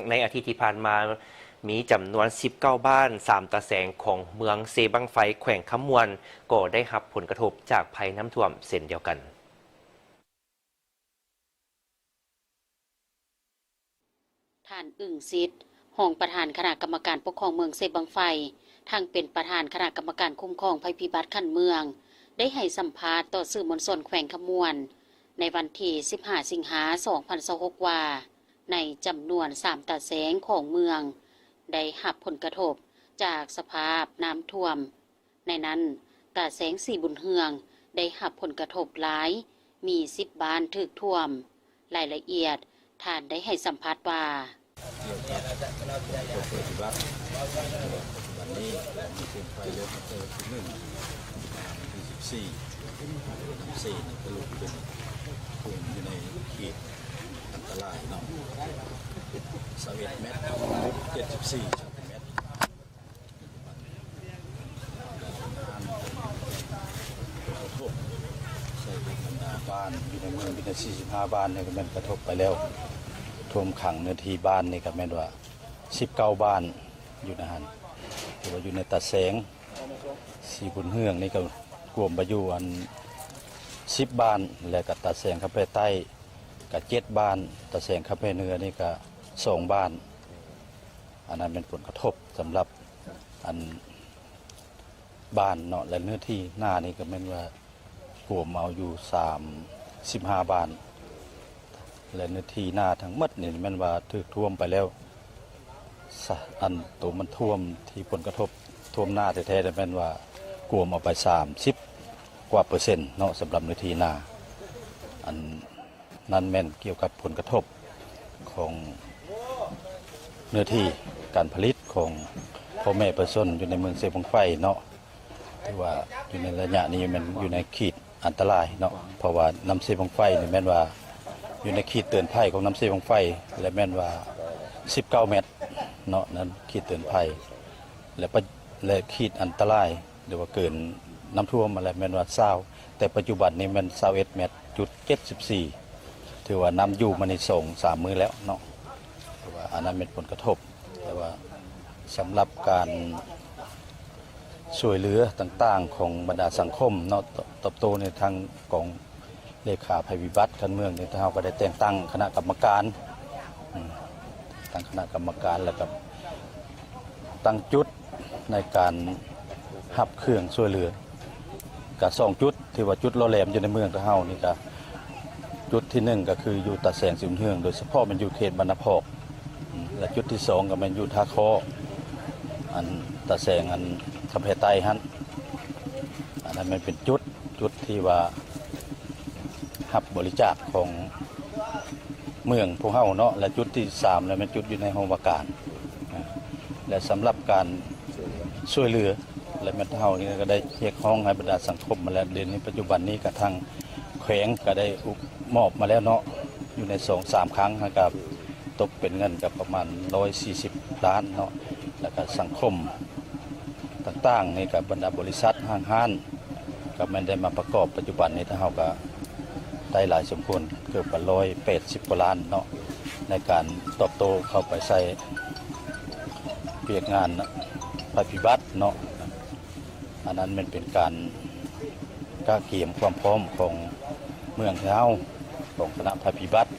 ในอาทิตย์ที่ผ่านมามีจำนวน19บ้าน3ตะแสงของเมืองเซบังไฟแขวงคำมวนก็ได้รับผลกระทบจากภัยน้ำท่วมเช่นเดียวกันท่านอึ่งซิดห้องประธานคณะกรรมการปกครองเมืองเซบังไฟทั้งเป็นประธานคณะกรรมการคุ้มครองภัยพิบัติขั้นเมืองได้ให้สัมภาษณ์ต่อสื่อมวลชนแขวงคำมวนในวันที่15 สิงหาคม 2026 ว่าในจำนวน3ตาแสงของเมืองได้รับผลกระทบจากสภาพน้ำท่วมในนั้นตาแสง4บุญเฮืองได้รับผลกระทบหลายมี10บ้านถูกท่วมรายละเอียดท่านได้ให้สัมภาษณ์ว่าวันนี้มีเป็นไฟเลือดเจอที่1ที่14นี่ก็ลุกเป็นภูมิอยู่ในเขตอันตรายเนาะ21 เมตร74 เมตรกระทบใส่บรรดาบ้านอยู่ในเมืองมีแต่45บ้านเนี่ยก็มันกระทบไปแล้วท่วมขังเนื้อที่บ้านนี่ก็แม่นว่า19บ้านอยู่นะฮะหรือว่าอยู่ในตาแสงสีบุญเฮืองนี่ก็กลุ่มไปอยู่อัน10บ้านและกับตาแสงข้าไปใต้กับ7บ้านตาแสงข้าไปเหนือนี่ก็2บ้านอันนั้นเป็นผลกระทบสำหรับอันบ้านเนาะและเนื้อที่หน้านี่ก็แม่นว่ากลุ่มเอาอยู่35บ้านและเนื้อที่หน้าทั้งหมดนี่แม่นว่าถูกท่วมไปแล้วอันตัวมันท่วมที่ผลกระทบท่วมหน้าแท้ๆแต่แม่นว่ากลุ่มเอาไป30 กว่าเปอร์เซ็นต์เนาะสำหรับเนื้อที่หน้าอันนั้นแม่นเกี่ยวกับผลกระทบของเนื้อที่การผลิตของพ่อแม่ประชาชนอยู่ในเมืองเซบังไฟเนาะที่ว่าอยู่ในระยะนี้มันอยู่ในขีดอันตรายเนาะเพราะว่าน้ำเซบังไฟนี่แม่นว่าอยู่ในขีดเตือนภัยของน้ำเซบังไฟและแม่นว่า19 เมตรเนาะนั้นขีดเตือนภัยและขีดอันตรายหรือว่าเกินน้ำท่วมอะไรแม่นว่า20แต่ปัจจุบันนี้มัน21 เมตรจุด74ถือว่าน้ำอยู่มาในส่ง3 มื้อแล้วเนาะแต่ว่าอันนั้นเป็นผลกระทบแต่ว่าสำหรับการช่วยเหลือต่างๆของบรรดาสังคมเนาะตอบโต้ในทางของเลขาภัยพิบัติการเมืองในทางก็ได้แต่งตั้งคณะกรรมการตั้งคณะกรรมการแล้วก็ตั้งจุดในการหับเครื่องช่วยเหลือกับ2จุดที่ว่าจุดโลแหลมอยู่ในเมืองของเฮานี่ก็จุดที่1ก็คืออยู่ตาแสงสิมเฮืองโดยเฉพาะมันอยู่เขตบรรณพอกและจุดที่2ก็มันอยู่ท่าคออันตาแสงอันคำแพไตฮั่นอันนั้นมันเป็นจุดที่ว่าหับบริจาคของเมืองพวกเฮาเนาะและจุดที่3แล้วมันจุดอยู่ในห้องว่าการและสำหรับการช่วยเหลือและแม่เฮานี่ก็ได้เรียกร้องให้บรรดาสังคมมาแล้วเดือนนี้ปัจจุบันนี้กระทั่งแขวงก็ได้มอบมาแล้วเนาะอยู่ใน2-3 ครั้งนะครับตกเป็นเงินกับประมาณ140 ล้านเนาะแล้วก็สังคมต่างๆนี่กับบรรดาบริษัทห้างก็มันได้มาประกอบปัจจุบันนี้ถ้าเฮาก็ได้หลายสมควรเกือบ180 กว่าล้านเนาะในการตอบโต้เข้าไปใส่เปียกงานภัยพิบัติเนาะอันนั้นมันเป็นการก้าวเกี่ยมความพร้อมของเมืองเฮาของคณะภัยพิบัติ